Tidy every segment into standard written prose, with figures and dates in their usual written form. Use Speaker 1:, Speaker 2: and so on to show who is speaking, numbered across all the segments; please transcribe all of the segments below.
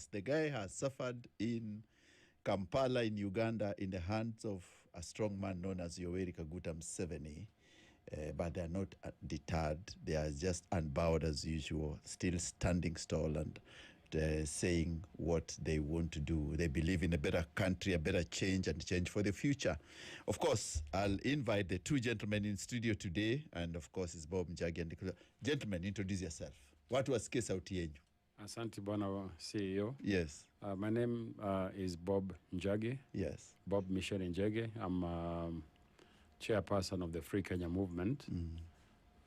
Speaker 1: us. The guy has suffered in Kampala in Uganda in the hands of a strong man known as Yoweri Kaguta Museveni. But they are not deterred. They are just unbowed as usual, still standing tall and saying what they want to do. They believe in a better country, a better change, and change for the future. Of course, I'll invite the two gentlemen in studio today, and of course, it's Bob, Njagi and Nicholas. Gentlemen, introduce yourself. What was sauti yenyu?
Speaker 2: Asante bwana CEO.
Speaker 1: Yes.
Speaker 2: My name is Bob Njagi.
Speaker 1: Yes.
Speaker 2: Bob Michel Njagi. I'm chairperson of the Free Kenya movement,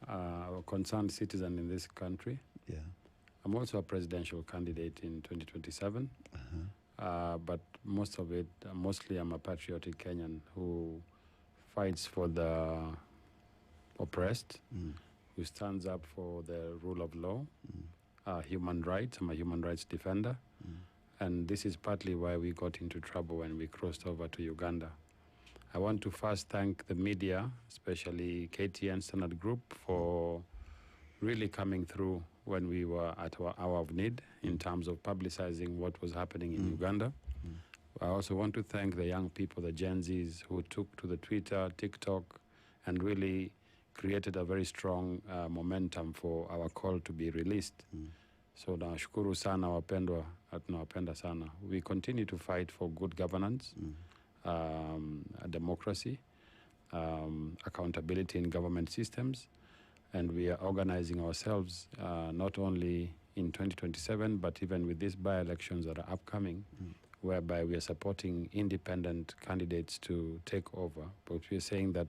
Speaker 2: a concerned citizen in this country.
Speaker 1: Yeah.
Speaker 2: I'm also a presidential candidate in 2027, but mostly I'm a patriotic Kenyan who fights for the oppressed, who stands up for the rule of law, human rights. I'm a human rights defender, and this is partly why we got into trouble when we crossed over to Uganda. I want to first thank the media, especially KTN Standard Group, for really coming through when we were at our hour of need in terms of publicizing what was happening in Uganda. I also want to thank the young people, the Gen Zs, who took to the Twitter, TikTok, and really created a very strong momentum for our call to be released. So nashukuru sana wapendwa, tunawapenda sana. We continue to fight for good governance, democracy, accountability in government systems, and we are organizing ourselves not only in 2027, but even with these by-elections that are upcoming, whereby we are supporting independent candidates to take over. But we are saying that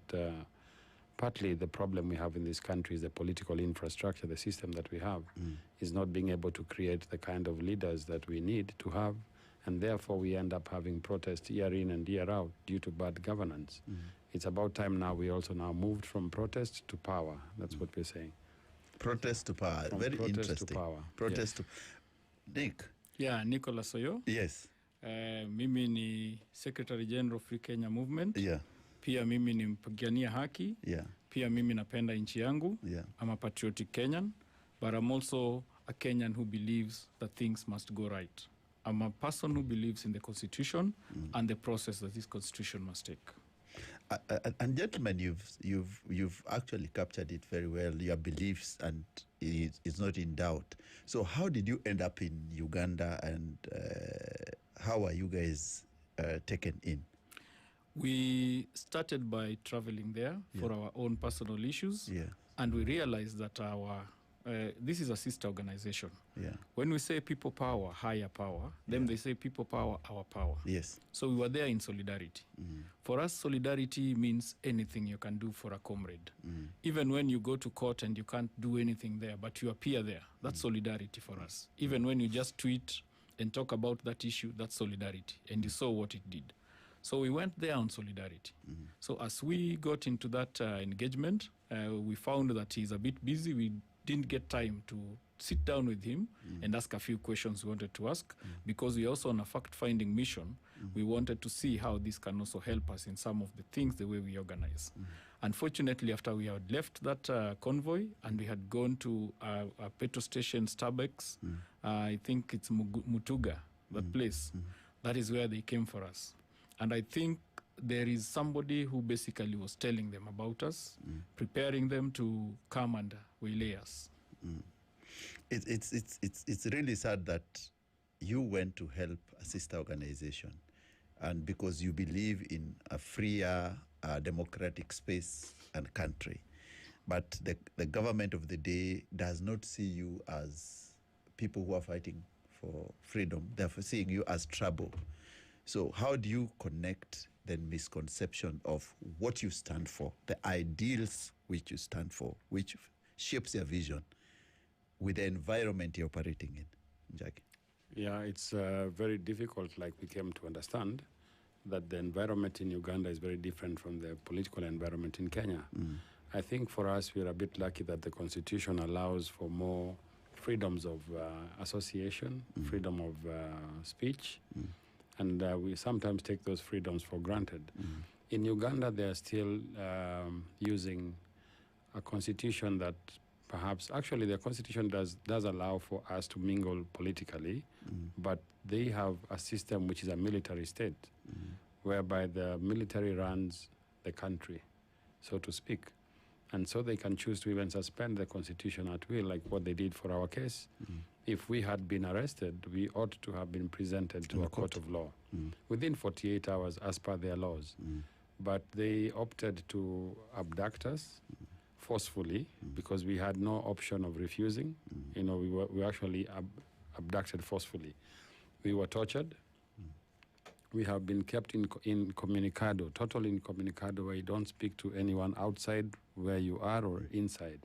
Speaker 2: partly the problem we have in this country is the political infrastructure, the system that we have, is not being able to create the kind of leaders that we need to have, and therefore we end up having protests year in and year out due to bad governance. It's about time now we also now moved from protest to power. That's what we're saying.
Speaker 1: Protest to power.
Speaker 2: From
Speaker 1: Very
Speaker 2: protest
Speaker 1: interesting.
Speaker 2: to power.
Speaker 1: Protest
Speaker 2: Yes.
Speaker 1: to... Nick.
Speaker 3: Yeah, Nicholas Oyoo.
Speaker 1: Yes.
Speaker 3: Mimi ni Secretary General of Free Kenya Movement.
Speaker 1: Yeah.
Speaker 3: Pia mimi ni mpigania haki.
Speaker 1: Yeah.
Speaker 3: Pia mimi napenda nchi yangu.
Speaker 1: Yeah.
Speaker 3: I'm a patriotic Kenyan, but I'm also a Kenyan who believes that things must go right. I'm a person who believes in the Constitution and the process that this Constitution must take.
Speaker 1: And gentlemen, you've actually captured it very well. Your beliefs and it's not in doubt. So how did you end up in Uganda, and how are you guys taken in?
Speaker 3: We started by traveling there for our own personal issues, and we realized that our this is a sister organization. When we say people power, higher power, then they say people power, our power.
Speaker 1: Yes.
Speaker 3: So we were there in solidarity. For us, solidarity means anything you can do for a comrade. Even when you go to court and you can't do anything there, but you appear there, that's solidarity for us. Even when you just tweet and talk about that issue, that's solidarity. And you saw what it did. So we went there on solidarity. So as we got into that engagement, we found that he's a bit busy. We didn't get time to sit down with him and ask a few questions we wanted to ask, because we also on a fact-finding mission. We wanted to see how this can also help us in some of the things, the way we organize. Unfortunately, after we had left that convoy and we had gone to a petrol station, Starbucks, I think it's Mutuga, that place, that is where they came for us. And I think there is somebody who basically was telling them about us, preparing them to come and waylay us.
Speaker 1: It's really sad that you went to help a sister organization, and because you believe in a freer, democratic space and country, but the government of the day does not see you as people who are fighting for freedom. They're seeing you as trouble. So how do you connect the misconception of what you stand for, the ideals which you stand for, which shapes your vision, with the environment you're operating in? Njagi?
Speaker 2: Yeah, it's very difficult, like we came to understand, that the environment in Uganda is very different from the political environment in Kenya. I think for us, we're a bit lucky that the Constitution allows for more freedoms of association, freedom of speech, and we sometimes take those freedoms for granted. In Uganda, they are still using a constitution that perhaps, actually the constitution does allow for us to mingle politically, but they have a system which is a military state, whereby the military runs the country, so to speak. And so they can choose to even suspend the constitution at will, like what they did for our case. If we had been arrested, we ought to have been presented to a court of law within 48 hours as per their laws. But they opted to abduct us forcefully because we had no option of refusing. You know, we were actually abducted forcefully. We were tortured. We have been kept incommunicado, total incommunicado, where you don't speak to anyone outside where you are or inside.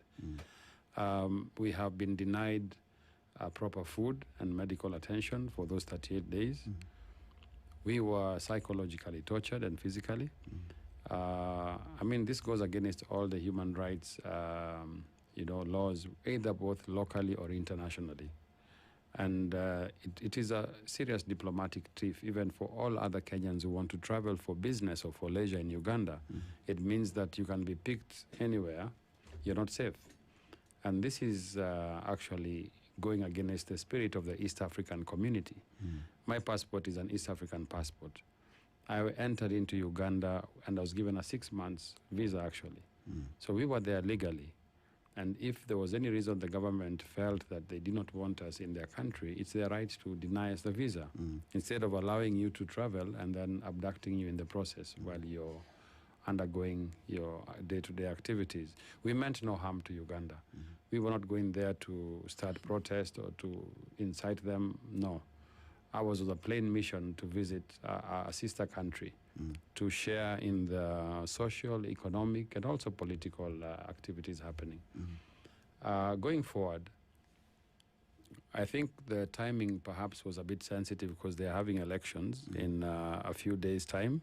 Speaker 2: We have been denied proper food and medical attention for those 38 days. We were psychologically tortured and physically. I mean, this goes against all the human rights, laws, either both locally or internationally. And it is a serious diplomatic trick, even for all other Kenyans who want to travel for business or for leisure in Uganda. It means that you can be picked anywhere, you're not safe. And this is actually going against the spirit of the East African community. My passport is an East African passport. I entered into Uganda and I was given a 6 months visa, actually. So we were there legally. And if there was any reason the government felt that they did not want us in their country, it's their right to deny us the visa, instead of allowing you to travel and then abducting you in the process while you're undergoing your day-to-day activities. We meant no harm to Uganda. We were not going there to start protest or to incite them, no. Ours was a plain mission to visit a sister country, to share in the social, economic, and also political activities happening. Going forward, I think the timing perhaps was a bit sensitive because they're having elections in a few days' time,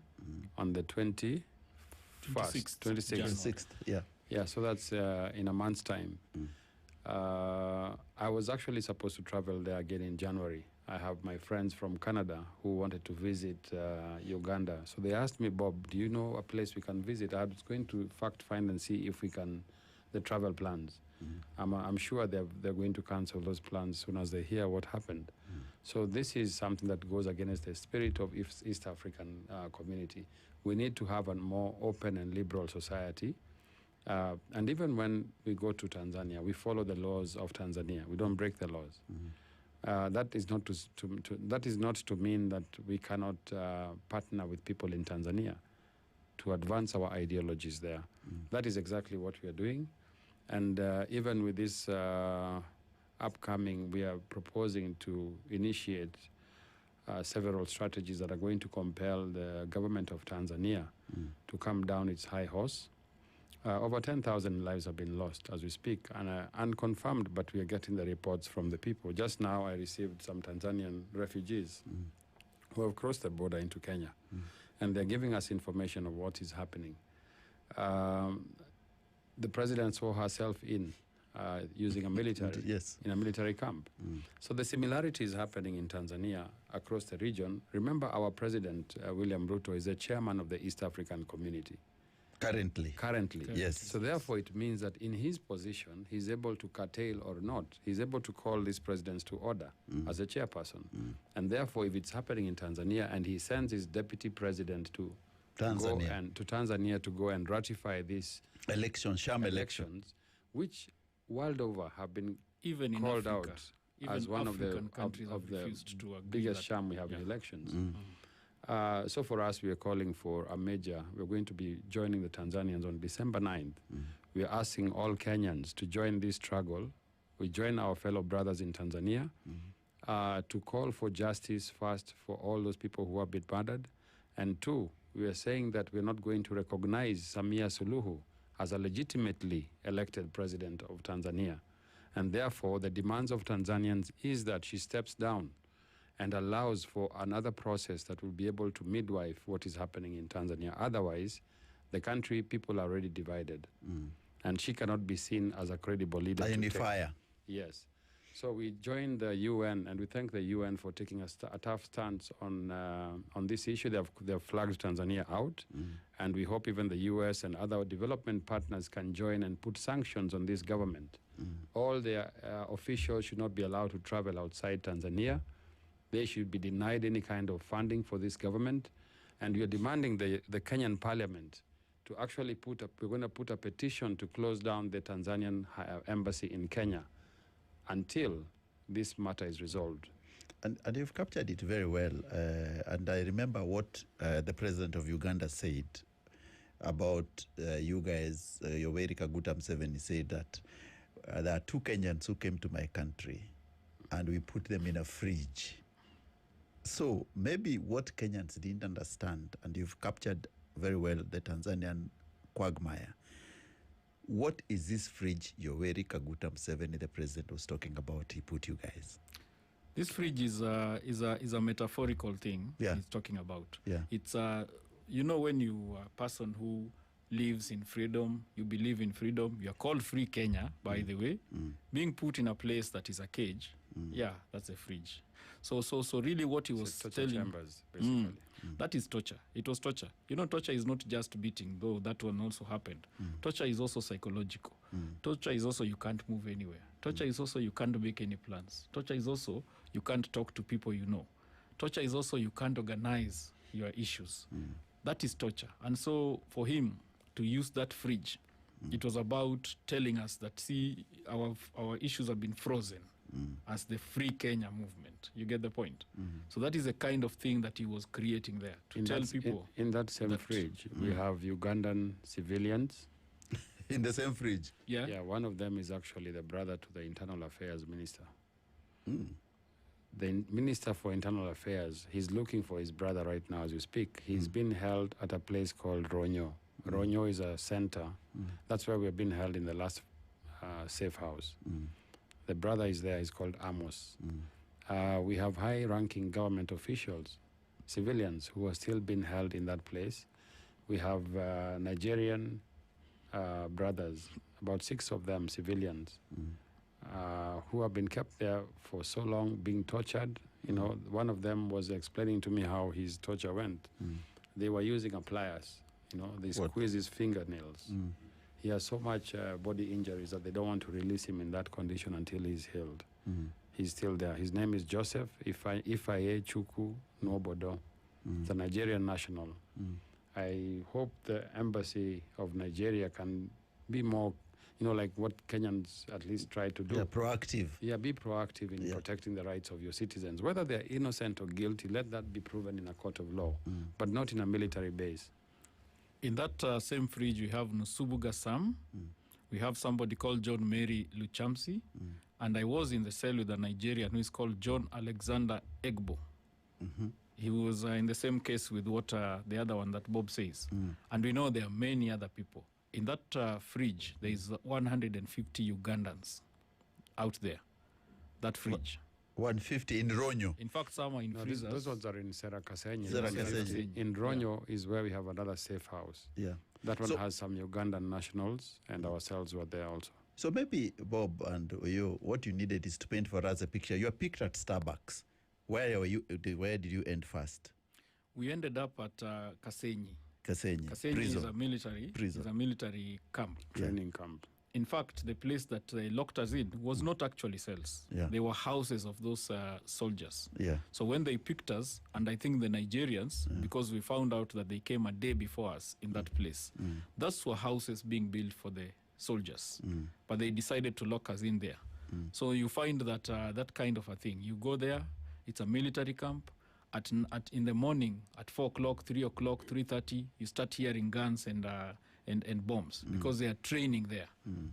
Speaker 2: on the 26th.
Speaker 1: 26th, yeah.
Speaker 2: Yeah, so that's in a month's time. I was actually supposed to travel there again in January. I have my friends from Canada who wanted to visit Uganda. So they asked me, Bob, do you know a place we can visit? I was going to fact find and see if we can, the travel plans. I'm sure they're going to cancel those plans as soon as they hear what happened. So this is something that goes against the spirit of East African community. We need to have a more open and liberal society. And even when we go to Tanzania, we follow the laws of Tanzania. We don't break the laws. That is not to mean that we cannot partner with people in Tanzania to advance our ideologies there. That is exactly what we are doing. And even with this upcoming, we are proposing to initiate several strategies that are going to compel the government of Tanzania to come down its high horse. Over 10,000 lives have been lost as we speak, and unconfirmed, but we are getting the reports from the people. Just now I received some Tanzanian refugees who have crossed the border into Kenya, and they're giving us information of what is happening. The president saw herself using a military, in a military camp. So the similarity is happening in Tanzania across the region. Remember, our president, William Ruto, is the chairman of the East African community. Currently,
Speaker 1: yes.
Speaker 2: So therefore, it means that in his position, he's able to curtail or not. He's able to call these presidents to order as a chairperson. And therefore, if it's happening in Tanzania and he sends his deputy president to Tanzania to go and ratify these
Speaker 1: sham
Speaker 2: elections, which world over have been
Speaker 3: even
Speaker 2: called
Speaker 3: in Africa,
Speaker 2: out as one
Speaker 3: African
Speaker 2: of the
Speaker 3: biggest
Speaker 2: biggest sham we have in elections. So for us, we are calling for a major. We're going to be joining the Tanzanians on December 9th. We are asking all Kenyans to join this struggle. We join our fellow brothers in Tanzania to call for justice first for all those people who have been murdered. And two, we are saying that we're not going to recognize Samia Suluhu as a legitimately elected president of Tanzania. And therefore, the demands of Tanzanians is that she steps down and allows for another process that will be able to midwife what is happening in Tanzania. Otherwise, the country, people are already divided. And she cannot be seen as a credible leader.
Speaker 1: Unifier.
Speaker 2: Yes. So we joined the UN, and we thank the UN for taking a tough stance on this issue. They have flagged Tanzania out, and we hope even the US and other development partners can join and put sanctions on this government. All their officials should not be allowed to travel outside Tanzania. They should be denied any kind of funding for this government. And we are demanding the Kenyan parliament to actually we're going to put a petition to close down the Tanzanian embassy in Kenya until this matter is resolved.
Speaker 1: And you've captured it very well. And I remember what the president of Uganda said about you guys. Yoweri Kaguta Museveni said that there are 2 Kenyans who came to my country and we put them in a fridge. So maybe what Kenyans didn't understand, and you've captured very well the Tanzanian quagmire. What is this fridge Yoweri Kaguta Museveni, the president, was talking about? He put you guys.
Speaker 3: This fridge is a metaphorical thing he's talking about.
Speaker 1: Yeah.
Speaker 3: It's when you are a person who lives in freedom, you believe in freedom, you are called Free Kenya, by the way, being put in a place that is a cage, that's a fridge. So really what he was telling,
Speaker 2: chambers, basically.
Speaker 3: That is torture. It was torture. Torture is not just beating, though that one also happened. Torture is also psychological. Torture is also you can't move anywhere. Torture is also you can't make any plans. Torture is also you can't talk to people you know. Torture is also you can't organize your issues. That is torture. And so for him to use that fridge, it was about telling us that, see, our issues have been frozen as the Free Kenya movement. You get the point? So that is the kind of thing that he was creating there, to tell people.
Speaker 2: In that same fridge, we have Ugandan civilians.
Speaker 1: In the same fridge?
Speaker 3: Yeah.
Speaker 2: Yeah, one of them is actually the brother to the Internal Affairs Minister. The Minister for Internal Affairs, he's looking for his brother right now as we speak. He's been held at a place called Ronyo. Ronyo is a center. That's where we've been held in the last safe house. The brother is there. He's called Amos. We have high-ranking government officials, civilians, who are still being held in that place. We have Nigerian brothers, about 6 of them, civilians, who have been kept there for so long, being tortured. One of them was explaining to me how his torture went. They were using a pliers. They squeeze his fingernails. He has so much body injuries that they don't want to release him in that condition until he's healed. He's still there. His name is Joseph Ifaye Chukwu Nwobodo. He's a Nigerian national. I hope the embassy of Nigeria can be more, like what Kenyans at least try to do.
Speaker 1: Yeah, proactive.
Speaker 2: Yeah, be proactive in protecting the rights of your citizens. Whether they're innocent or guilty, let that be proven in a court of law, but not in a military base.
Speaker 3: In that same fridge, we have Nusubuga Sam. We have somebody called John Mary Luchamsi. And I was in the cell with a Nigerian who is called John Alexander Egbo. He was in the same case with what the other one that Bob says. And we know there are many other people. In that fridge, there is 150 Ugandans out there. That fridge.
Speaker 1: 150 in Ronyo.
Speaker 3: In fact, some are in freezers.
Speaker 2: Those ones are in Serakasenyi.
Speaker 1: Serakasenyi.
Speaker 2: In Ronyo is where we have another safe house.
Speaker 1: Yeah.
Speaker 2: That one has some Ugandan nationals, and ourselves were there also.
Speaker 1: So maybe, Bob and Oyoo, what you needed is to paint for us a picture. You are picked at Starbucks. Where did you end first?
Speaker 3: We ended up at Kasenyi.
Speaker 1: Kasenyi
Speaker 3: is a military prison. Is a military camp.
Speaker 2: Training camp.
Speaker 3: In fact, the place that they locked us in was not actually cells. They were houses of those soldiers. So when they picked us, and I think the Nigerians, because we found out that they came a day before us in that place, those were houses being built for the soldiers. But they decided to lock us in there. So you find that that kind of a thing. You go there, it's a military camp. In the morning, at 4 o'clock, 3 o'clock, 3:30, you start hearing guns and bombs because they are training there.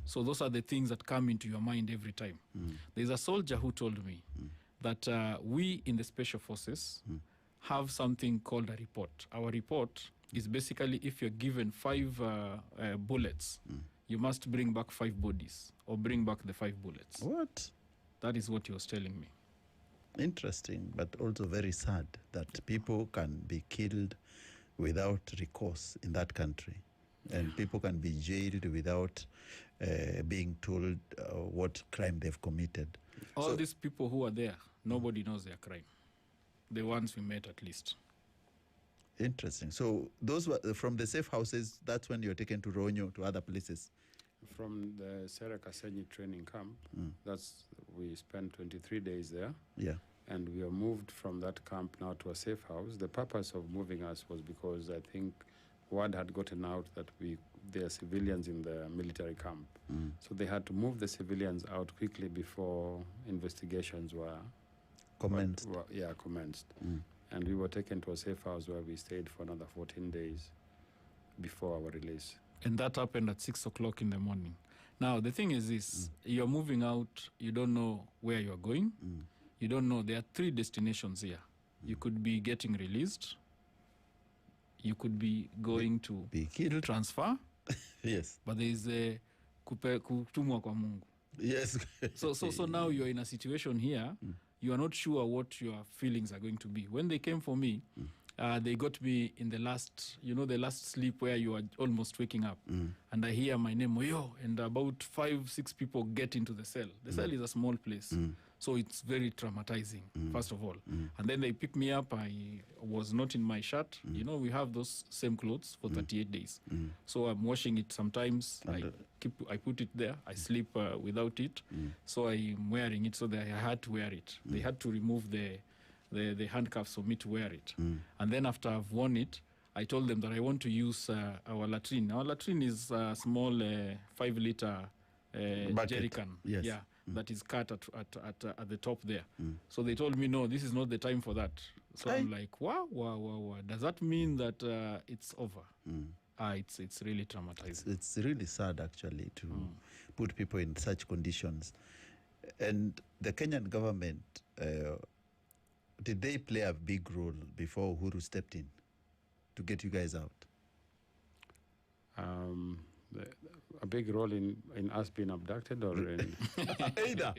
Speaker 3: So those are the things that come into your mind every time. There's a soldier who told me that we in the Special Forces have something called a report. Our report is basically if you're given 5 bullets, you must bring back 5 bodies or bring back the 5 bullets.
Speaker 1: What?
Speaker 3: That is what he was telling me.
Speaker 1: Interesting, but also very sad that people can be killed without recourse in that country. And people can be jailed without being told what crime they've committed.
Speaker 3: All these people who are there, nobody knows their crime. The ones we met, at least.
Speaker 1: Interesting. So those were from the safe houses. That's when you're taken to Ronyo, to other places.
Speaker 2: From the Serakasenyi training camp, we spent 23 days there.
Speaker 1: Yeah.
Speaker 2: and we were moved from that camp now to a safe house. The purpose of moving us was because I think word had gotten out that there are civilians in the military camp. So they had to move the civilians out quickly before investigations were
Speaker 1: Commenced.
Speaker 2: commenced. And we were taken to a safe house where we stayed for another 14 days before our release.
Speaker 3: And that happened at 6 o'clock in the morning. Now, the thing is this, you're moving out, you don't know where you're going. You don't know, there are 3 destinations here. You could be getting released. You could be going to
Speaker 1: Be killed.
Speaker 3: transfer.
Speaker 1: Yes.
Speaker 3: But there is a kutumwa kwa Mungu.
Speaker 1: Yes.
Speaker 3: So now you're in a situation here, you are not sure what your feelings are going to be. When they came for me, they got me in the last sleep where you are almost waking up. And I hear my name, Oyoo, and about 5-6 people get into the cell. The cell is a small place. So it's very traumatizing, first of all. And then they pick me up. I was not in my shirt. You know, we have those same clothes for 38 days. So I'm washing it sometimes. I put it there. I sleep without it. So I'm wearing it so that I had to wear it. They had to remove the handcuffs for me to wear it. And then after I've worn it, I told them that I want to use our latrine. Our latrine is a small 5-liter jerry can.
Speaker 1: Yes.
Speaker 3: Yeah. That is cut at the top there. So they told me, no, this is not the time for that. So I'm like, wow. Does that mean that it's over? It's really traumatizing.
Speaker 1: It's really sad, actually, to put people in such conditions. And the Kenyan government, did they play a big role before Uhuru stepped in to get you guys out?
Speaker 2: A big role in us being abducted, or in
Speaker 1: Either.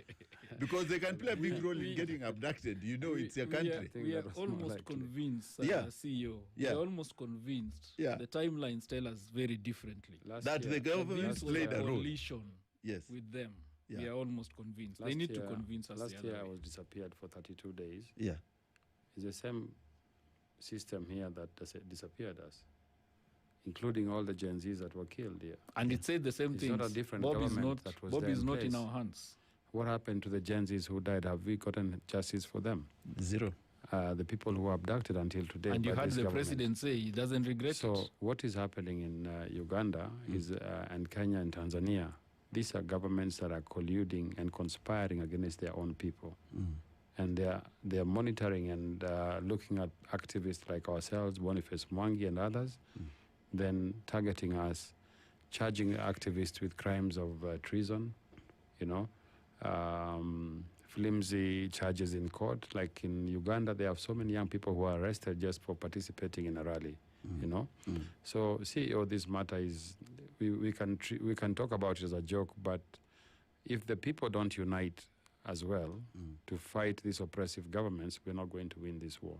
Speaker 1: Because they can play a big role in getting abducted. You know, it's your country.
Speaker 3: We are almost convinced, CEO.
Speaker 1: Yeah.
Speaker 3: We are almost convinced.
Speaker 1: Yeah.
Speaker 3: The timelines tell us very differently.
Speaker 1: That the government played a role.
Speaker 3: Coalition
Speaker 1: Yes.
Speaker 3: with them.
Speaker 1: Yeah.
Speaker 3: We are almost convinced. They need to convince us.
Speaker 2: Last
Speaker 3: the
Speaker 2: year
Speaker 3: other
Speaker 2: I
Speaker 3: way.
Speaker 2: was disappeared for 32 days.
Speaker 1: Yeah.
Speaker 2: It's the same system here that disappeared us, including all the Gen Zs that were killed here.
Speaker 3: And it said the same
Speaker 2: It's
Speaker 3: thing.
Speaker 2: not a different
Speaker 3: Bob is
Speaker 2: government
Speaker 3: not,
Speaker 2: that was
Speaker 3: Bob
Speaker 2: there
Speaker 3: is
Speaker 2: in
Speaker 3: not in
Speaker 2: place.
Speaker 3: our hands.
Speaker 2: What happened to the Gen Zs who died? Have we gotten justice for them?
Speaker 1: Zero.
Speaker 2: The people who were abducted until today.
Speaker 3: And you
Speaker 2: by
Speaker 3: heard
Speaker 2: this
Speaker 3: the
Speaker 2: government.
Speaker 3: president say he doesn't regret
Speaker 2: So
Speaker 3: it.
Speaker 2: what is happening in Uganda is, and Kenya and Tanzania, these are governments that are colluding and conspiring against their own people. And they are monitoring and looking at activists like ourselves, Boniface Matiang'i and others, then targeting us, charging activists with crimes of treason, flimsy charges in court. Like in Uganda, they have so many young people who are arrested just for participating in a rally, So, CEO, this matter is, we can talk about it as a joke, but if the people don't unite as well to fight these oppressive governments, we're not going to win this war.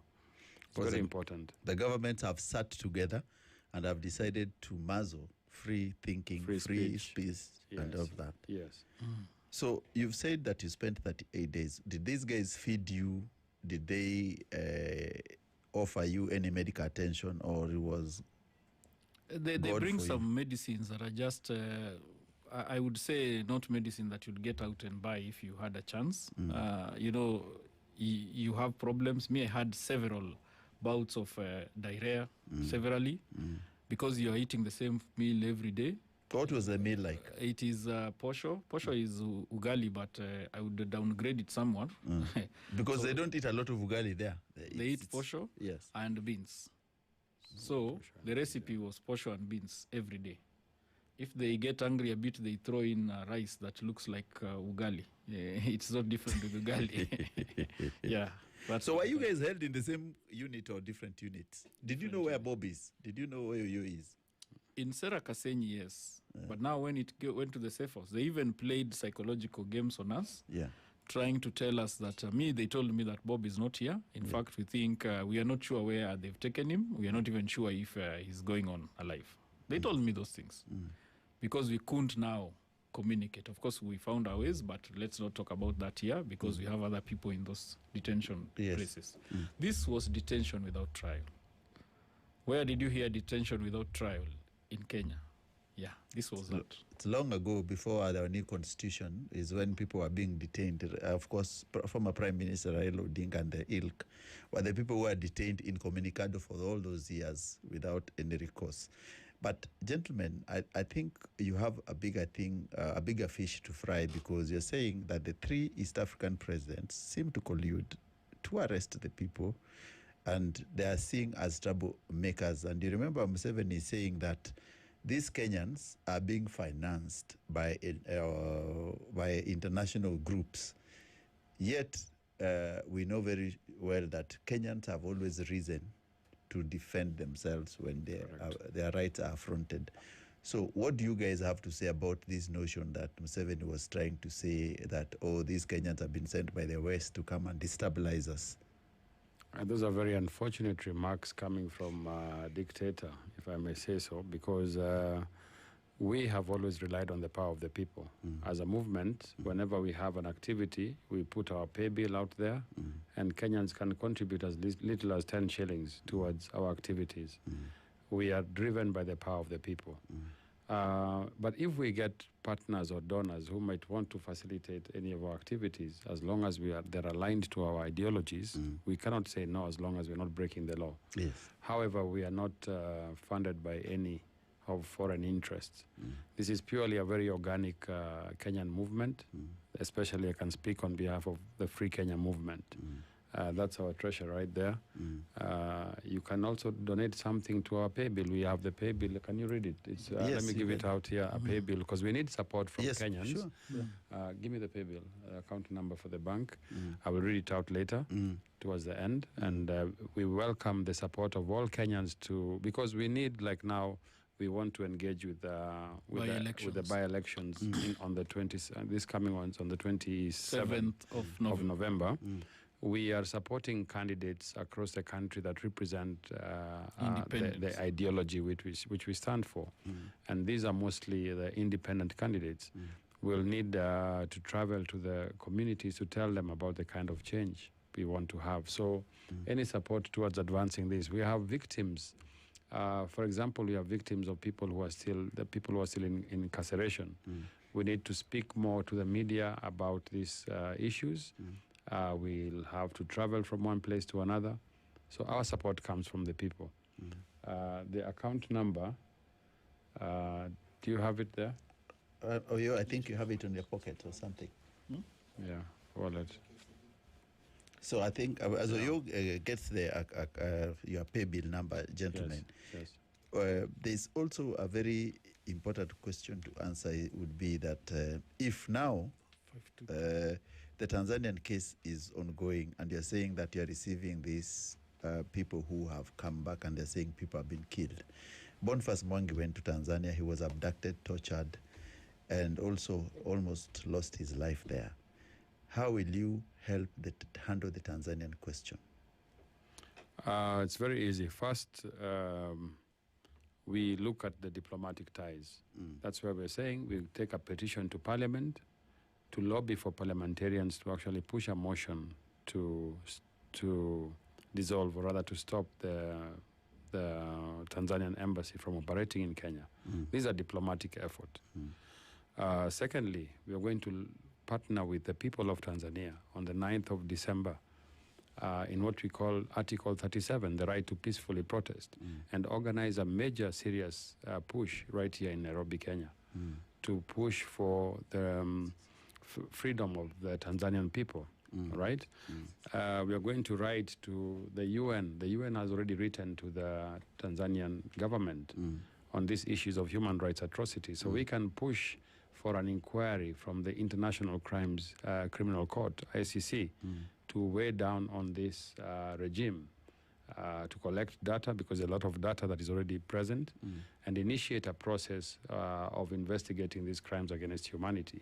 Speaker 2: It's very important.
Speaker 1: The governments have sat together and have decided to muzzle free thinking, free speech, and all that.
Speaker 2: Yes.
Speaker 1: So you've said that you spent 38 days. Did these guys feed you? Did they offer you any medical attention, or it was
Speaker 3: They bring some medicines that are just, I would say, not medicine that you'd get out and buy if you had a chance. You have problems. Me, I had several bouts of diarrhea, severally, because you're eating the same meal every day.
Speaker 1: What was the meal like?
Speaker 3: It is posho. Posho is ugali, but I would downgrade it somewhat.
Speaker 1: Because they don't eat a lot of ugali there.
Speaker 3: They eat posho and beans. So the recipe was posho and beans every day. If they get angry a bit, they throw in rice that looks like ugali. It's not different with ugali. Yeah.
Speaker 1: So were you guys held in the same unit or different units? Did you know where Bob is? Did you know where Oyoo is?
Speaker 3: In Sera Kasenyi, yes. But now when it went to the safe house, they even played psychological games on us, trying to tell us that, they told me that Bob is not here. In fact, we think, we are not sure where they've taken him. We are not even sure if he's going on alive. They told me those things. Because we couldn't now communicate. Of course, we found our ways, but let's not talk about that here because we have other people in those detention places. This was detention without trial. Where did you hear detention without trial? In Kenya. Yeah, this was that.
Speaker 1: It's long ago, before our new constitution, is when people were being detained. Of course, former Prime Minister Raila Odinga and the ilk were the people who were detained incommunicado for all those years without any recourse. But gentlemen, I think you have a bigger thing, a bigger fish to fry, because you're saying that the 3 East African presidents seem to collude to arrest the people, and they are seen as troublemakers. And you remember Museveni saying that these Kenyans are being financed by international groups. Yet we know very well that Kenyans have always risen to defend themselves when their rights are affronted. So what do you guys have to say about this notion that Museveni was trying to say that, oh, these Kenyans have been sent by the West to come and destabilize us?
Speaker 2: Those are very unfortunate remarks coming from a dictator, if I may say so, because we have always relied on the power of the people. As a movement, whenever we have an activity, we put our pay bill out there, and Kenyans can contribute as little as 10 shillings towards our activities. We are driven by the power of the people. But if we get partners or donors who might want to facilitate any of our activities, as long as they're aligned to our ideologies, we cannot say no as long as we're not breaking the law.
Speaker 1: Yes.
Speaker 2: However, we are not funded by any of foreign interests. This is purely a very organic Kenyan movement, especially I can speak on behalf of the Free Kenya movement. That's our treasure right there. You can also donate something to our pay bill. We have the pay bill. Can you read it? It's,
Speaker 1: Yes,
Speaker 2: let me give it out here, a pay bill, because we need support from
Speaker 1: Yes,
Speaker 2: Kenyans.
Speaker 1: sure.
Speaker 2: Give me the pay bill, account number for the bank. I will read it out later towards the end. And we welcome the support of all Kenyans because we need, like now, we want to engage with the by-elections on the 20th, this coming ones on the 27th of November. We are supporting candidates across the country that represent the ideology which we stand for. And these are mostly the independent candidates. We'll need to travel to the communities to tell them about the kind of change we want to have. So any support towards advancing this. We have victims. For example, we have victims of people who are still in incarceration. We need to speak more to the media about these issues. We'll have to travel from one place to another. So our support comes from the people. The account number, do you have it there?
Speaker 1: I think you have it in your pocket or something.
Speaker 2: Yeah, wallet.
Speaker 1: So I think as you gets your pay bill number, gentlemen,
Speaker 2: Yes.
Speaker 1: there's also a very important question to answer. It would be that if now the Tanzanian case is ongoing and you're saying that you're receiving these people who have come back and they're saying people have been killed. Boniface Mwangi went to Tanzania. He was abducted, tortured, and also almost lost his life there. How will you help handle the Tanzanian question?
Speaker 2: It's very easy. First, we look at the diplomatic ties. That's where we're saying we'll take a petition to Parliament to lobby for parliamentarians to actually push a motion to dissolve, or rather to stop the Tanzanian embassy from operating in Kenya. These are diplomatic effort. Secondly, we are going to partner with the people of Tanzania on the 9th of December in what we call Article 37, the right to peacefully protest, and organize a major, serious push right here in Nairobi, Kenya, to push for the freedom of the Tanzanian people, right? We are going to write to the UN. The UN has already written to the Tanzanian government on these issues of human rights atrocities. So we can push for an inquiry from the International Criminal Court, ICC, to weigh down on this regime, to collect data, because a lot of data that is already present, and initiate a process of investigating these crimes against humanity.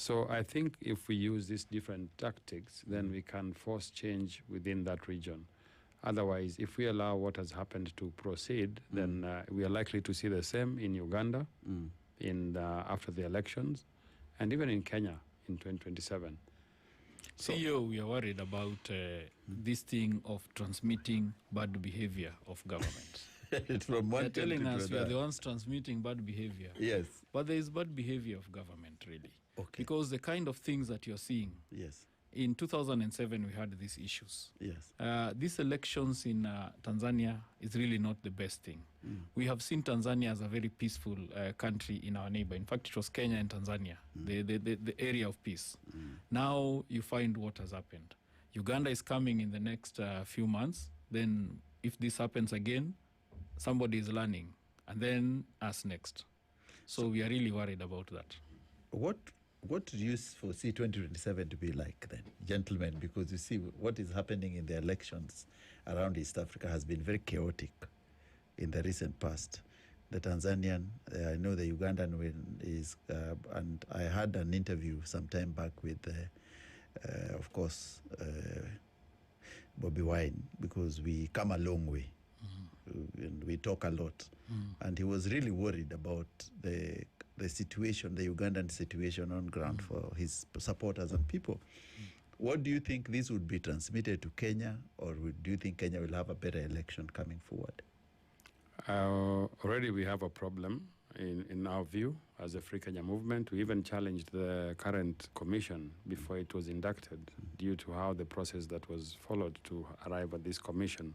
Speaker 2: So I think if we use these different tactics, then we can force change within that region. Otherwise, if we allow what has happened to proceed, then we are likely to see the same in Uganda after the elections, and even in Kenya in 2027.
Speaker 3: So we are worried about this thing of transmitting bad behavior of government.
Speaker 1: From one
Speaker 3: They're telling
Speaker 1: country
Speaker 3: us
Speaker 1: to
Speaker 3: we are
Speaker 1: another.
Speaker 3: the ones transmitting bad behavior.
Speaker 1: Yes.
Speaker 3: But there is bad behavior of government, really.
Speaker 1: Okay.
Speaker 3: Because the kind of things that you're seeing,
Speaker 1: Yes.
Speaker 3: in 2007, we had these issues.
Speaker 1: Yes.
Speaker 3: These elections in Tanzania is really not the best thing. We have seen Tanzania as a very peaceful country in our neighbor. In fact, it was Kenya and Tanzania, the area of peace. Now you find what has happened. Uganda is coming in the next few months. Then if this happens again, somebody is learning. And then us next. So we are really worried about that.
Speaker 1: What do you foresee 2027 to be like then, gentlemen? Because you see what is happening in the elections around East Africa has been very chaotic in the recent past. The Tanzanian, I know the Ugandan is, and I had an interview some time back with, of course, Bobby Wine, because we come a long way. And we talk a lot. And he was really worried about the situation, the Ugandan situation on ground for his supporters and people. What do you think this would be transmitted to Kenya, or do you think Kenya will have a better election coming forward?
Speaker 2: Already we have a problem in our view as a Free Kenya movement. We even challenged the current commission before it was inducted due to how the process that was followed to arrive at this commission.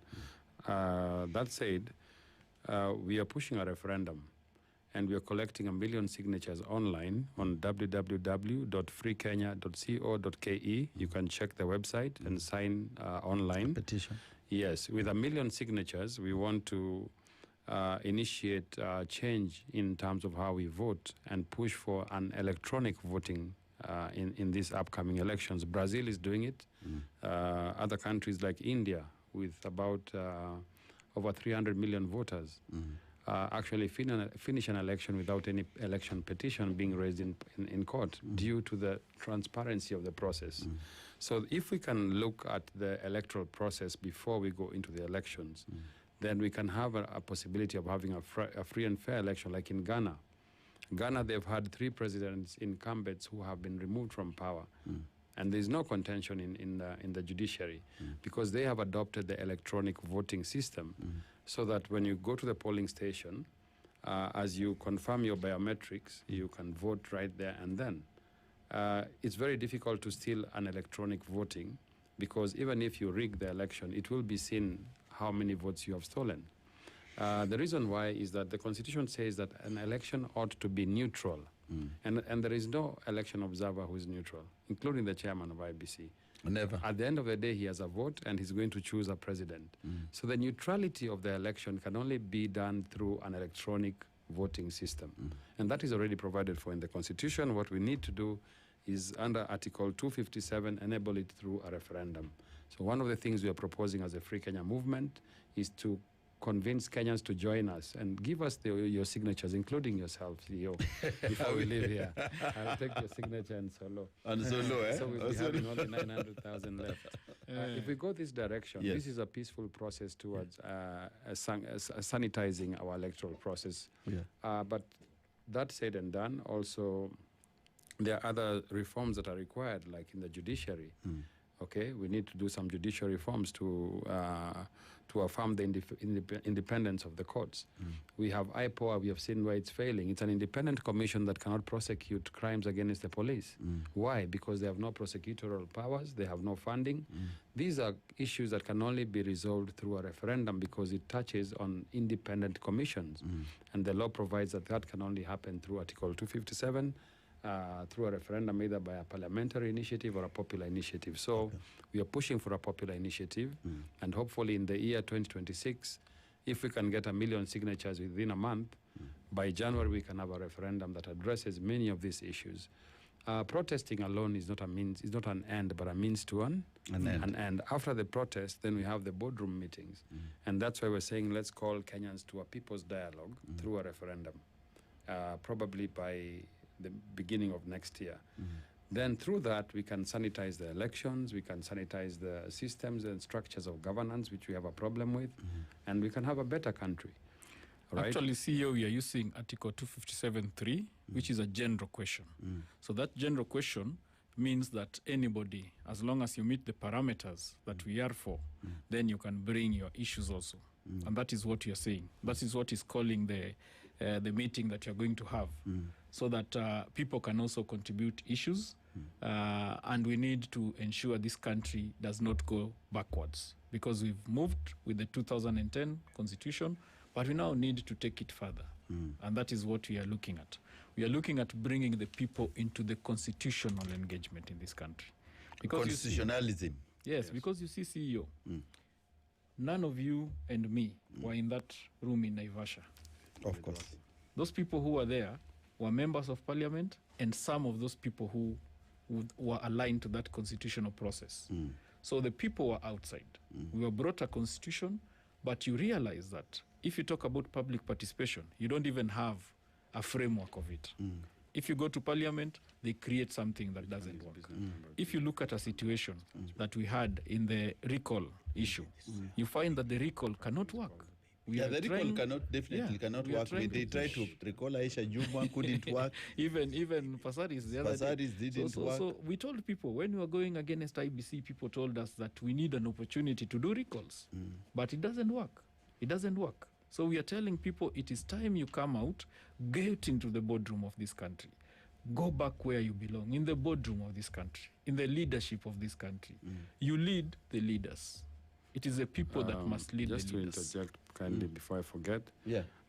Speaker 2: That said, we are pushing a referendum, and we are collecting 1 million signatures online on www.freekenya.co.ke. You can check the website and sign online.
Speaker 1: Petition.
Speaker 2: Yes, with 1 million signatures, we want to initiate change in terms of how we vote and push for an electronic voting in these upcoming elections. Brazil is doing it. Other countries like India, with about over 300 million voters, actually finish an election without any election petition being raised in court due to the transparency of the process. So if we can look at the electoral process before we go into the elections, then we can have a possibility of having a free and fair election, like in Ghana. Ghana, they've had 3 presidents incumbents who have been removed from power. And there's no contention in the judiciary because they have adopted the electronic voting system so that when you go to the polling station, as you confirm your biometrics, you can vote right there and then. It's very difficult to steal an electronic voting because even if you rig the election, it will be seen how many votes you have stolen. The reason why is that the Constitution says that an election ought to be neutral. And there is no election observer who is neutral, including the chairman of IBC.
Speaker 1: Never.
Speaker 2: At the end of the day, he has a vote and he's going to choose a president. So the neutrality of the election can only be done through an electronic voting system. And that is already provided for in the Constitution. What we need to do is under Article 257, enable it through a referendum. So one of the things we are proposing as a Free Kenya movement is to convince Kenyans to join us and give us your signatures, including yourself, CEO, before we leave here. I'll take your signature and solo.
Speaker 1: And solo, eh?
Speaker 2: So we'll be having only 900,000 left. If we go this direction, this is a peaceful process towards sanitizing our electoral process. But that said and done, also there are other reforms that are required, like in the judiciary. Okay, we need to do some judicial reforms to affirm the independence of the courts. We have IPOA, we have seen where it's failing. It's an independent commission that cannot prosecute crimes against the police. Why? Because they have no prosecutorial powers, they have no funding. These are issues that can only be resolved through a referendum because it touches on independent commissions. And the law provides that that can only happen through Article 257, through a referendum, either by a parliamentary initiative or a popular initiative. So we are pushing for a popular initiative, and hopefully in the year 2026, if we can get 1 million signatures within a month, by January we can have a referendum that addresses many of these issues. Protesting alone is not a means, is not an end, but a means to an end. After the protest, then we have the boardroom meetings, and that's why we're saying let's call Kenyans to a people's dialogue through a referendum, probably by the beginning of next year. Then through that, we can sanitize the elections, we can sanitize the systems and structures of governance, which we have a problem with, and we can have a better country. Right?
Speaker 3: Actually, CEO, we are using Article 257.3, which is a general question. So that general question means that anybody, as long as you meet the parameters that we are for, then you can bring your issues also. And that is what you're saying. That is what is calling the meeting that you're going to have, so that people can also contribute issues. And we need to ensure this country does not go backwards, because we've moved with the 2010 constitution, but we now need to take it further. And that is what we are looking at. We are looking at bringing the people into the constitutional engagement in this country. Because
Speaker 1: constitutionalism.
Speaker 3: Yes, because you see, CEO, none of you and me were in that room in Naivasha.
Speaker 1: Of course.
Speaker 3: Those people who were there were members of parliament, and some of those people who were aligned to that constitutional process. So the people were outside. We were brought a constitution, but you realize that if you talk about public participation, you don't even have a framework of it. If you go to parliament, they create something that doesn't work. If you look at a situation that we had in the recall issue, you find that the recall cannot work.
Speaker 1: The recall cannot work. They tried to recall Aisha Juma, couldn't work.
Speaker 3: even Pasaris the other day.
Speaker 1: Didn't work.
Speaker 3: So we told people, when we were going against IBC, people told us that we need an opportunity to do recalls. But it doesn't work. It doesn't work. So we are telling people, it is time you come out, get into the boardroom of this country. Go back where you belong, in the boardroom of this country, in the leadership of this country. You lead the leaders. It is the people that must lead the leaders.
Speaker 2: Just to interject kindly before I forget,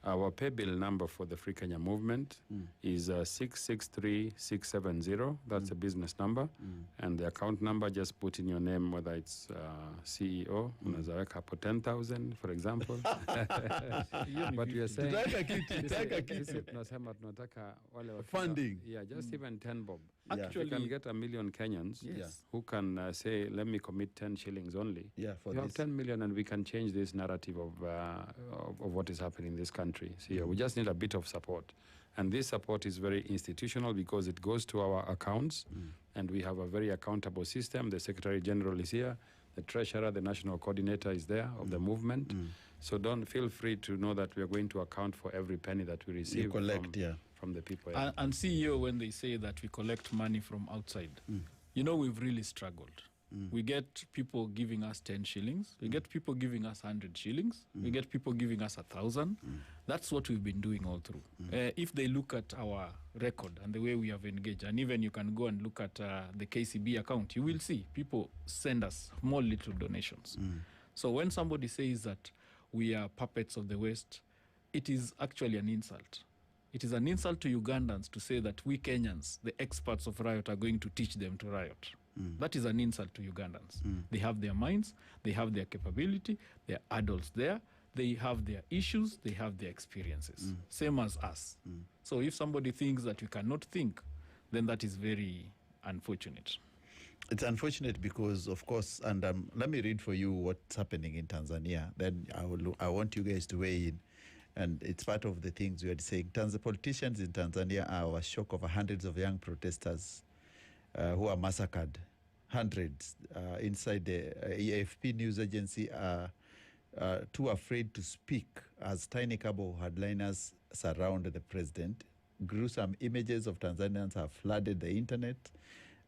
Speaker 4: Our pay bill number for the Free Kenya movement is 663670. That's a business number. And the account number, just put in your name, whether it's CEO, unaweka hapo 10,000, for example. But we are saying, tunataka wale
Speaker 1: funding.
Speaker 4: Yeah, just even 10 bob.
Speaker 3: Actually,
Speaker 4: you can get 1 million Kenyans who can say, let me commit 10 shillings only.
Speaker 1: For
Speaker 4: you have 10 million and we can change this narrative of what is happening in this country. So we just need a bit of support. And this support is very institutional because it goes to our accounts and we have a very accountable system. The Secretary General is here, the Treasurer, the National Coordinator is there of the movement. So don't feel free to know that we are going to account for every penny that we receive from the people.
Speaker 3: And CEO, when they say that we collect money from outside, you know, we've really struggled. We get people giving us 10 shillings. We get people giving us 100 shillings. We get people giving us 1,000. That's what we've been doing all through. If they look at our record and the way we have engaged, and even you can go and look at the KCB account, you will see people send us small little donations. So when somebody says that we are puppets of the West, it is actually an insult. It is an insult to Ugandans to say that we Kenyans, the experts of riot, are going to teach them to riot. That is an insult to Ugandans. They have their minds, they have their capability, they're adults there, they have their issues, they have their experiences, same as us. So if somebody thinks that we cannot think, then that is very unfortunate.
Speaker 1: It's unfortunate because, of course, and let me read for you what's happening in Tanzania. Then I want you guys to weigh in. And it's part of the things we are saying. Politicians in Tanzania are shocked over hundreds of young protesters who are massacred. Hundreds. Inside the AFP news agency are too afraid to speak as tiny cable headliners surround the president. Gruesome images of Tanzanians have flooded the internet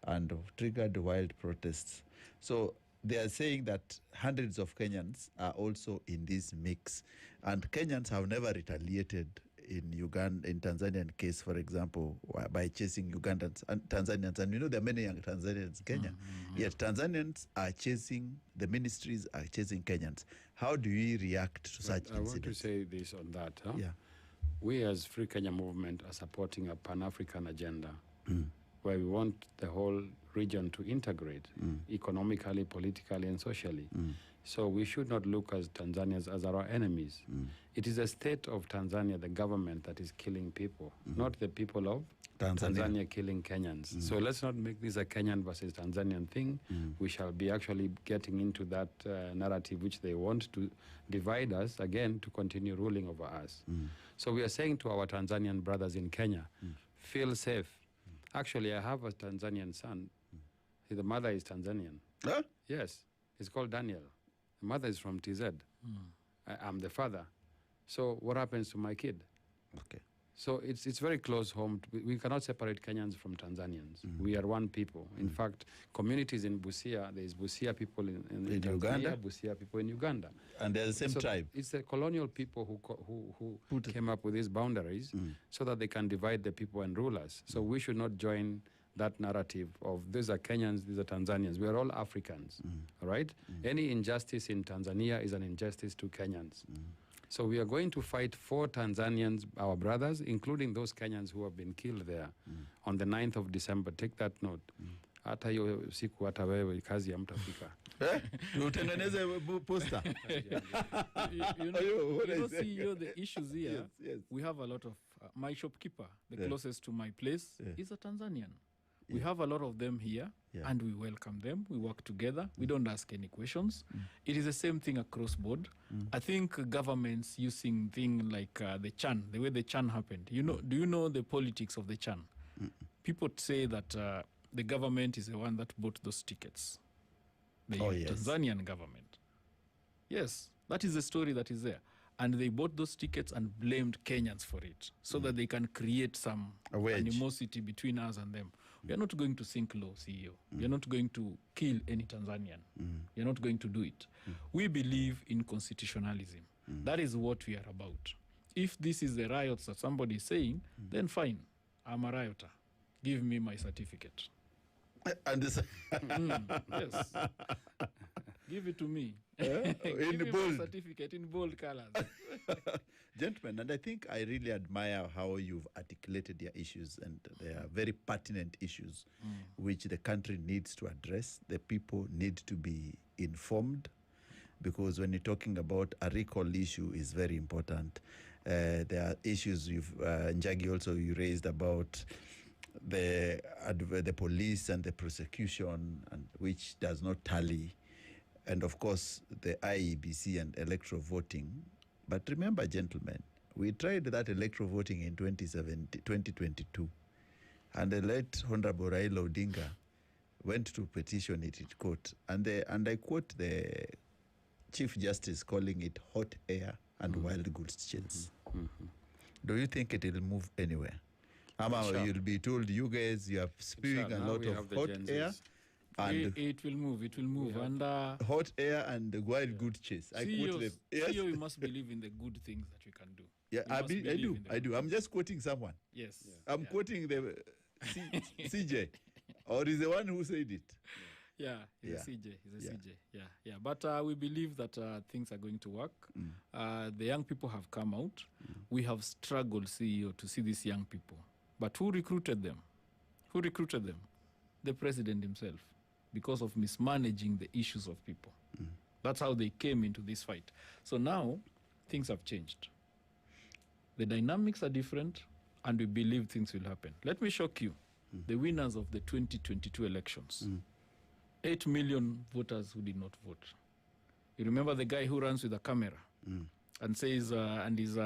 Speaker 1: and triggered wild protests. So they are saying that hundreds of Kenyans are also in this mix. And Kenyans have never retaliated in Uganda, in Tanzanian case, for example, by chasing Ugandans and Tanzanians. And you know there are many young Tanzanians in Kenya. Yet Tanzanians are chasing, the ministries are chasing Kenyans. How do we react to such incidents?
Speaker 4: I want to say this on that. We as Free Kenya movement are supporting a Pan-African agenda where we want the whole region to integrate economically, politically, and socially. So we should not look at Tanzanians as our enemies. It is the state of Tanzania, the government, that is killing people, not the people of Tanzania killing Kenyans. So let's not make this a Kenyan versus Tanzanian thing. We shall be actually getting into that narrative which they want to divide us again to continue ruling over us. So we are saying to our Tanzanian brothers in Kenya, feel safe. Actually, I have a Tanzanian son. The mother is Tanzanian.
Speaker 1: Huh?
Speaker 4: Yes, it's called Daniel. The mother is from TZ. I'm the father. So what happens to my kid?
Speaker 1: Okay.
Speaker 4: So it's very close home. We cannot separate Kenyans from Tanzanians. We are one people. In fact, communities in Busia, there is Busia people in Tanzania,
Speaker 1: Uganda,
Speaker 4: Busia people in Uganda,
Speaker 1: and they're the same tribe.
Speaker 4: It's the colonial people who came up with these boundaries so that they can divide the people and rule us. So we should not join that narrative of these are Kenyans, these are Tanzanians. We are all Africans, all right? Any injustice in Tanzania is an injustice to Kenyans. So we are going to fight for Tanzanians, our brothers, including those Kenyans who have been killed there on the 9th of December. Take that note. Hata hiyo siku hata wewe kazi ya mtafika.
Speaker 1: Utengeneze poster.
Speaker 3: The issues here, yes. We have a lot of, my shopkeeper, the closest to my place, is a Tanzanian. We have a lot of them here, and we welcome them. We work together. We don't ask any questions. It is the same thing across board. I think governments using things like the Chan, the way the Chan happened. Do you know the politics of the Chan? People say that the government is the one that bought those tickets. The Tanzanian government. Yes, that is the story that is there. And they bought those tickets and blamed Kenyans for it so that they can create some animosity between us and them. We are not going to sink low, CEO. We are not going to kill any Tanzanian. We are not going to do it. We believe in constitutionalism. That is what we are about. If this is the riots that somebody is saying, then fine. I'm a rioter. Give me my certificate.
Speaker 1: And this
Speaker 3: yes. Give it to me.
Speaker 1: In bold
Speaker 3: certificate in bold colors.
Speaker 1: Gentlemen, and I think I really admire how you've articulated your issues, and they are very pertinent issues which the country needs to address. The people need to be informed, because when you're talking about a recall issue is very important. There are issues Njagi also you raised about the police and the prosecution, and which does not tally. And of course, the IEBC and electoral voting. But remember, gentlemen, we tried that electoral voting in 2022. And the late Honorable Raila Odinga went to petition it in court. And I quote the Chief Justice calling it hot air and wild goose chase. Do you think it will move anywhere? You'll be told, you guys, you are spewing a lot of hot air.
Speaker 3: And it will move. It will move. And
Speaker 1: hot air and the wild good chase. I quote them.
Speaker 3: Yes. CEO, we must believe in the good things that we can do.
Speaker 1: Yeah, I do. I'm just quoting someone.
Speaker 3: Yes.
Speaker 1: Yeah. I'm quoting the CJ, or is the one who said it.
Speaker 3: Yeah, he's a CJ. He's a CJ. Yeah. But we believe that things are going to work. The young people have come out. We have struggled, CEO, to see these young people. But who recruited them? Who recruited them? The president himself, because of mismanaging the issues of people. That's how they came into this fight. So now, things have changed. The dynamics are different, and we believe things will happen. Let me shock you. The winners of the 2022 elections, 8 million voters who did not vote. You remember the guy who runs with a camera and says, and is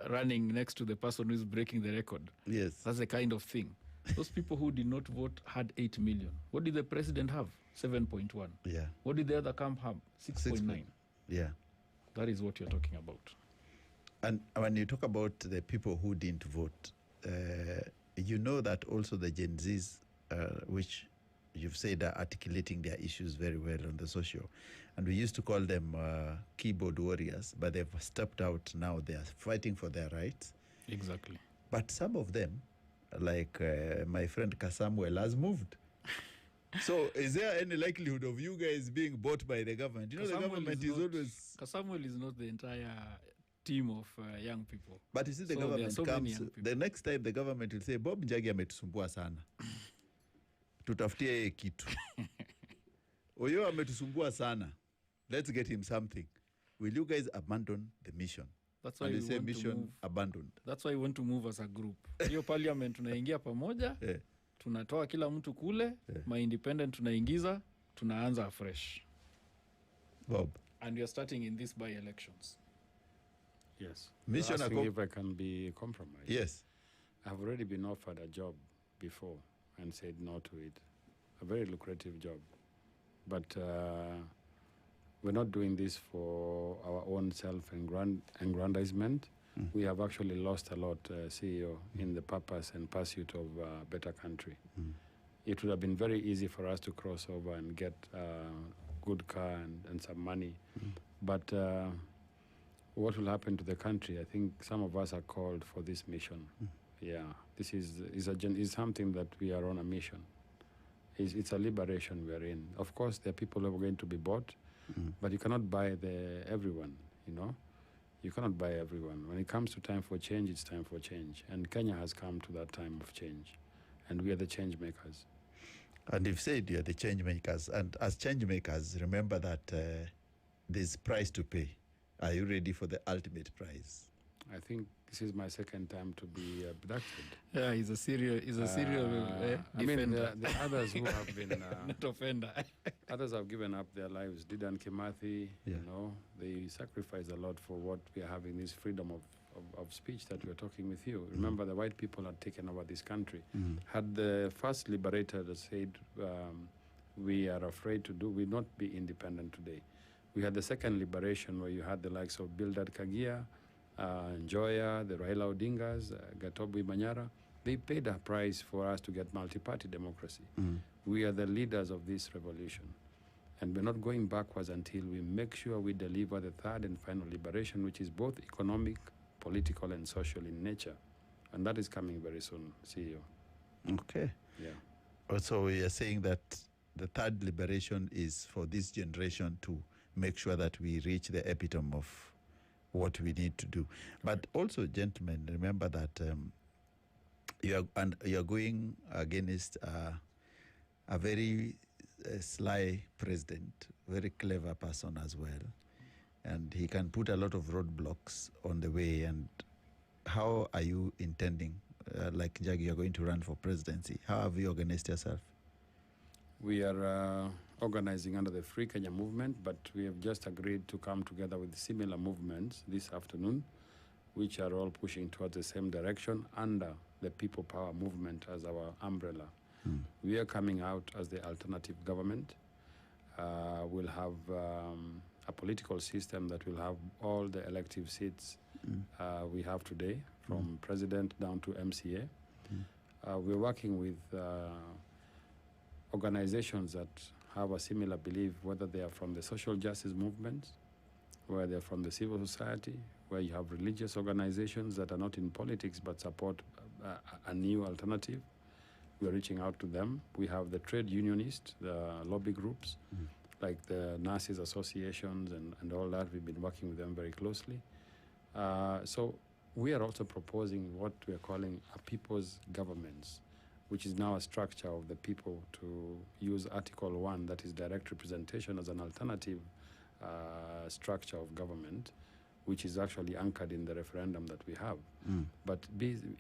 Speaker 3: running next to the person who is breaking the record?
Speaker 1: Yes.
Speaker 3: That's the kind of thing. Those people who did not vote had 8 million. What did the president have? 7.1.
Speaker 1: Yeah.
Speaker 3: What did the other camp have? 6.9.
Speaker 1: Yeah.
Speaker 3: That is what you're talking about.
Speaker 1: And when you talk about the people who didn't vote, you know that also the Gen Zs, which you've said are articulating their issues very well on the social. And we used to call them keyboard warriors, but they've stepped out now. They are fighting for their rights.
Speaker 3: Exactly.
Speaker 1: But some of them, like my friend Kasamuel, has moved. So is there any likelihood of you guys being bought by the government? You know, the government is always...
Speaker 3: Kasamuel is not the entire team of young people.
Speaker 1: But you see, the government comes... The next time the government will say, Bob Njagi ametusumbua sana. Tutafutie kitu. Oyoo ametusumbua sana. Let's get him something. Will you guys abandon the mission?
Speaker 3: That's why we want
Speaker 1: mission
Speaker 3: to move.
Speaker 1: Abandoned.
Speaker 3: That's why we want to move as a group. Hiyo parliament tunaingia pamoja, tunatoa kila mtu kule, ma-independent tunaingiza, tunaanza fresh.
Speaker 1: Bob.
Speaker 3: And we are starting in these by-elections.
Speaker 4: Yes.
Speaker 1: Mission
Speaker 4: asking if I can be compromised.
Speaker 1: Yes.
Speaker 4: I've already been offered a job before and said no to it. A very lucrative job. But we're not doing this for our own self-aggrandizement. we have actually lost a lot, CEO, in the purpose and pursuit of a better country. It would have been very easy for us to cross over and get a good car and some money. But what will happen to the country? I think some of us are called for this mission. Yeah, this is something that we are on a mission. It's a liberation we are in. Of course, there are people who are going to be bought, but you cannot buy everyone, you know? You cannot buy everyone. When it comes to time for change, it's time for change. And Kenya has come to that time of change. And we are the change makers.
Speaker 1: And you've said you're the change makers. And as change makers, remember that there's price to pay. Are you ready for the ultimate prize?
Speaker 4: I think this is my second time to be abducted.
Speaker 3: Yeah, he's a serial defender.
Speaker 4: I mean, the others who have been...
Speaker 3: not offender.
Speaker 4: Others have given up their lives. Didan Kimathi, you know, they sacrificed a lot for what we are having, this freedom of speech that we're talking with you. Remember, the white people had taken over this country. Had the first liberator said, we are afraid to we'd not be independent today. We had the second liberation where you had the likes of Bildad Kagia, Njoya, the Raila Odingas, Gatobu Manyara. They paid a price for us to get multi-party democracy. We are the leaders of this revolution. And we're not going backwards until we make sure we deliver the third and final liberation, which is both economic, political, and social in nature. And that is coming very soon, CEO.
Speaker 1: Okay.
Speaker 4: Yeah.
Speaker 1: So we are saying that the third liberation is for this generation to make sure that we reach the epitome of what we need to do. But also, gentlemen, remember that you're going against a very sly president, very clever person as well. And he can put a lot of roadblocks on the way. And how are you intending, like Njagi, you're going to run for presidency? How have you organized yourself?
Speaker 4: We are organizing under the Free Kenya movement, but we have just agreed to come together with similar movements this afternoon, which are all pushing towards the same direction under the People Power movement as our umbrella. We are coming out as the alternative government. We'll have a political system that will have all the elective seats we have today, from president down to MCA. We're working with organizations that have a similar belief, whether they are from the social justice movement, whether they're from the civil society, where you have religious organizations that are not in politics but support a new alternative. We're reaching out to them. We have the trade unionists, the lobby groups, like the nurses associations and all that. We've been working with them very closely. So we are also proposing what we are calling a people's governments, which is now a structure of the people to use Article 1, that is direct representation, as an alternative structure of government, which is actually anchored in the referendum that we have. But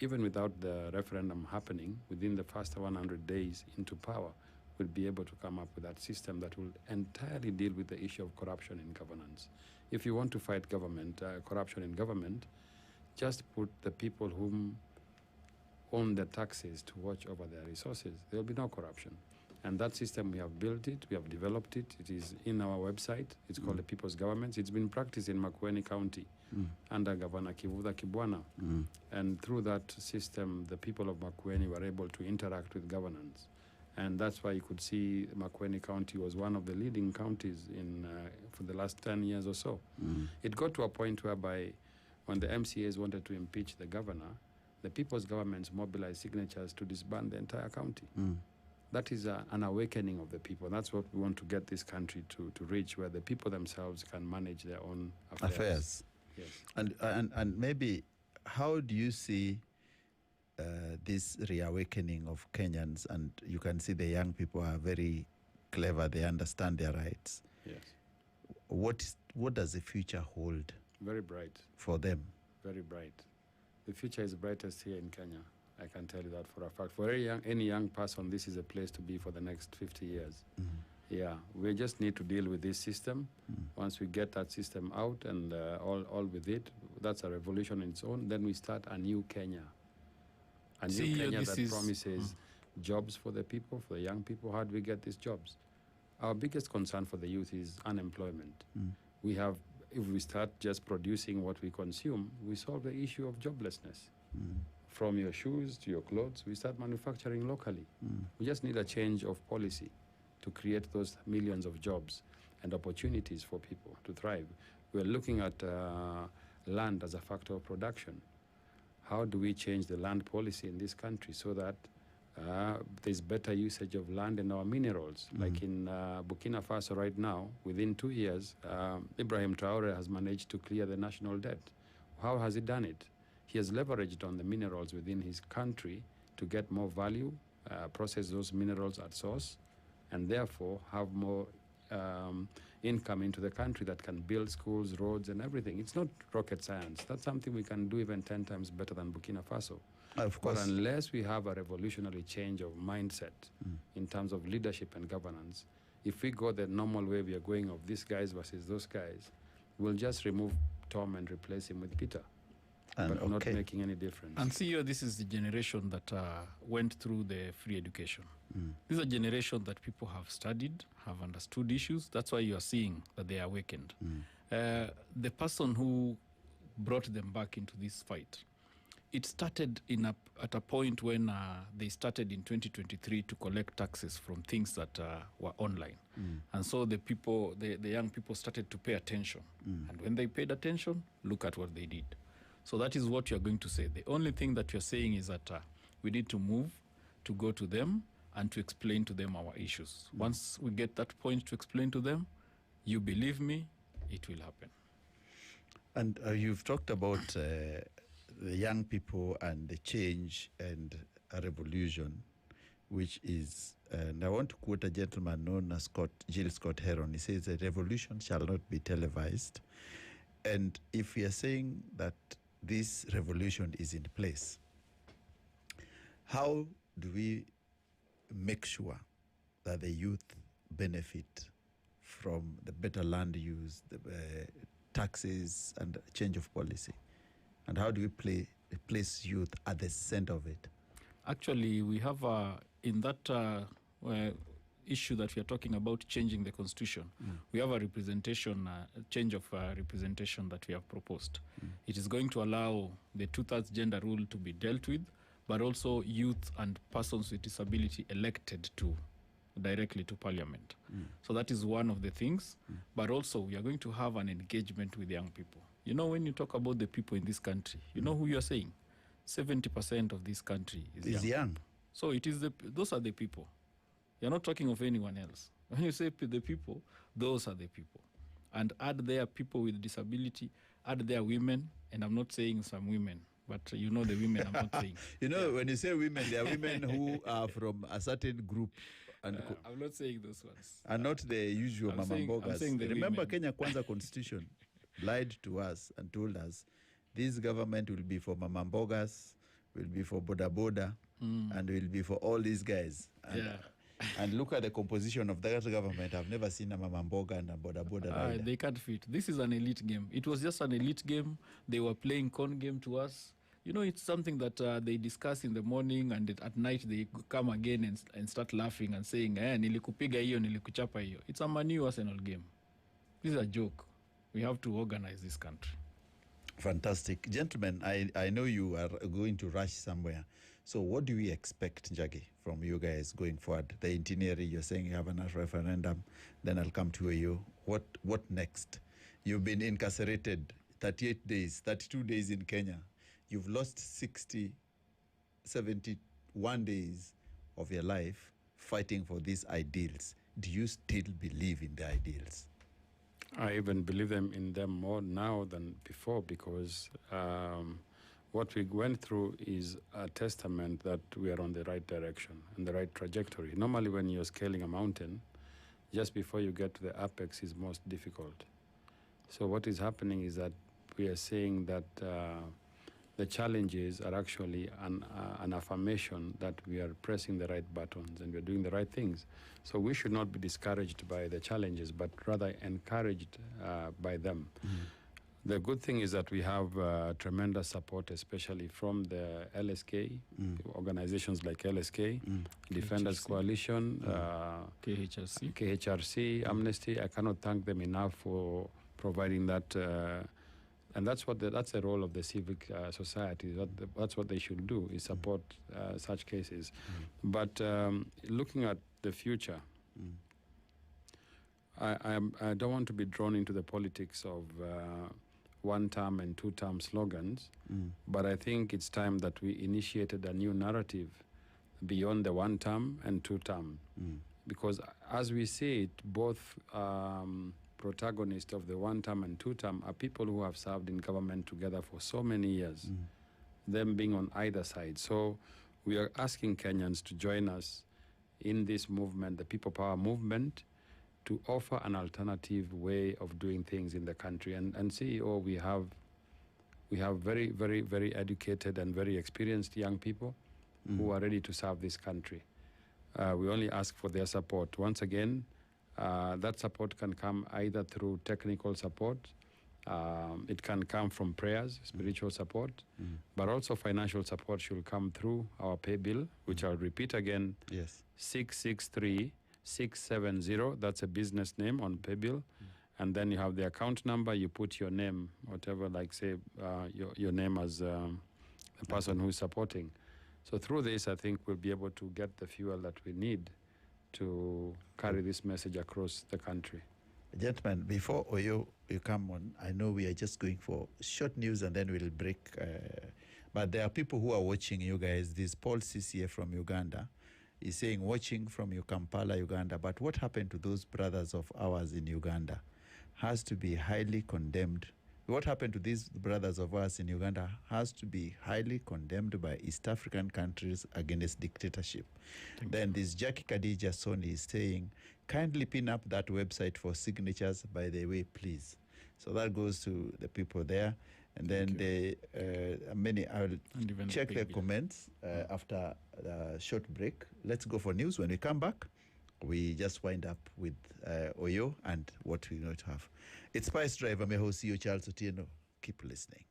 Speaker 4: even without the referendum happening, within the first 100 days into power, we'll be able to come up with that system that will entirely deal with the issue of corruption in governance. If you want to fight corruption in government, just put the people whom own the taxes to watch over their resources. There will be no corruption. And that system, we have built it, we have developed it. It is in our website. It's called the People's Government. It's been practiced in Makueni County under Governor Kivutha Kibwana. And through that system, the people of Makueni were able to interact with governance. And that's why you could see Makueni County was one of the leading counties for the last 10 years or so. It got to a point whereby when the MCAs wanted to impeach the governor, the people's governments mobilized signatures to disband the entire county. That is an awakening of the people. That's what we want to get this country to reach, where the people themselves can manage their own affairs. Yes.
Speaker 1: And maybe, how do you see this reawakening of Kenyans? And you can see the young people are very clever. They understand their rights.
Speaker 4: Yes.
Speaker 1: What does the future hold?
Speaker 4: Very bright.
Speaker 1: For them?
Speaker 4: Very bright. The future is brightest here in Kenya. I can tell you that for a fact. For any young person, this is a place to be for the next 50 years. Yeah, we just need to deal with this system. Once we get that system out and all with it, that's a revolution in its own. Then we start a new Kenya. A new Kenya that promises jobs for the people, for the young people. How do we get these jobs? Our biggest concern for the youth is unemployment. We have if we start just producing what we consume, we solve the issue of joblessness. From your shoes to your clothes, we start manufacturing locally. We just need a change of policy to create those millions of jobs and opportunities for people to thrive. We're looking at land as a factor of production. How do we change the land policy in this country so that there's better usage of land and our minerals? Like in Burkina Faso right now, within 2 years, Ibrahim Traore has managed to clear the national debt. How has he done it? He has leveraged on the minerals within his country to get more value, process those minerals at source, and therefore have more income into the country that can build schools, roads, and everything. It's not rocket science. That's something we can do even 10 times better than Burkina Faso.
Speaker 1: Of course.
Speaker 4: But unless we have a revolutionary change of mindset in terms of leadership and governance, if we go the normal way we are going of these guys versus those guys, we'll just remove Tom and replace him with Peter. But not making any difference.
Speaker 3: And see, this is the generation that went through the free education. This is a generation that people have studied, have understood issues. That's why you are seeing that they are awakened. The person who brought them back into this fight, it started at a point when they started in 2023 to collect taxes from things that were online. And so the young people started to pay attention. And when they paid attention, look at what they did. So that is what you're going to say. The only thing that you're saying is that we need to move to go to them and to explain to them our issues. Once we get that point to explain to them, you believe me, it will happen.
Speaker 1: And you've talked about the young people and the change and a revolution, which is, and I want to quote a gentleman known as Jill Scott Heron. He says, "A revolution shall not be televised." And if we are saying that this revolution is in place, how do we make sure that the youth benefit from the better land use, the taxes, and change of policy? And how do we place youth at the center of it?
Speaker 3: Actually, we have, in that issue that we are talking about, changing the constitution, we have a representation, change of representation that we have proposed. It is going to allow the 2/3 gender rule to be dealt with, but also youth and persons with disability elected directly to parliament. So that is one of the things. But also we are going to have an engagement with young people. You know, when you talk about the people in this country, you know who you are saying? 70% of this country is young. So it is those are the people. You're not talking of anyone else. When you say the people, those are the people. And add there people with disability, add there women, and I'm not saying some women, but you know the women I'm not saying.
Speaker 1: You know, when you say women, there are women who are from a certain group. And
Speaker 3: I'm not saying those ones.
Speaker 1: And not the usual mamambogas. Remember,
Speaker 3: women.
Speaker 1: Kenya Kwanza Constitution lied to us and told us this government will be for mamambogas, will be for boda boda, and will be for all these guys. And, and look at the composition of that government. I've never seen a mamamboga and a boda boda.
Speaker 3: They can't fit. This is an elite game. It was just an elite game. They were playing con game to us. You know, it's something that they discuss in the morning, and at night they come again and start laughing and saying, nilikupiga hiyo, nilikuchapa hiyo. It's a new Arsenal game. This is a joke. We have to organize this country.
Speaker 1: Fantastic. Gentlemen, I know you are going to rush somewhere. So what do we expect, Njagi, from you guys going forward? The itinerary, you're saying you have a referendum, then I'll come to you. What next? You've been incarcerated 38 days, 32 days in Kenya. You've lost 71 days of your life fighting for these ideals. Do you still believe in the ideals?
Speaker 4: I even believe in them more now than before, because what we went through is a testament that we are on the right direction and the right trajectory. Normally when you're scaling a mountain, just before you get to the apex is most difficult. So what is happening is that we are saying that the challenges are actually an affirmation that we are pressing the right buttons and we're doing the right things. So we should not be discouraged by the challenges, but rather encouraged by them. The good thing is that we have tremendous support, especially from the LSK, organizations like LSK, Defenders Coalition,
Speaker 3: KHRC,
Speaker 4: Amnesty. I cannot thank them enough for providing that, and that's the role of the civic society. That's what they should do, is support such cases. But looking at the future, I don't want to be drawn into the politics of one-term and two-term slogans, but I think it's time that we initiated a new narrative beyond the one-term and two-term. Because as we see it, both protagonists of the one-term and two-term are people who have served in government together for so many years, them being on either side. So we are asking Kenyans to join us in this movement, the People Power movement, to offer an alternative way of doing things in the country. And CEO, we have very, very, very educated and very experienced young people who are ready to serve this country. We only ask for their support. Once again, that support can come either through technical support, it can come from prayers, spiritual support, but also financial support should come through our pay bill, which I'll repeat again, 663-670, that's a business name on pay bill. And then you have the account number, you put your name, whatever, like say your name as the person who's supporting. So through this, I think we'll be able to get the fuel that we need to carry this message across the country.
Speaker 1: Gentlemen, before Oyoo, you come on, I know we are just going for short news and then we'll break. But there are people who are watching you guys. This Paul CCA from Uganda is saying, watching from your Kampala, Uganda. But what happened to those brothers of ours in Uganda has to be highly condemned. What happened to these brothers of ours in Uganda has to be highly condemned by East African countries against dictatorship. Then this Jackie Khadija Soni is saying, kindly pin up that website for signatures, by the way, please. So that goes to the people there. And then I'll check the comments after a short break. Let's go for news. When we come back, we just wind up with Oyoo and what we're going to have. It's Spice Drive. I'm your host, CEO Charles Otieno. Keep listening.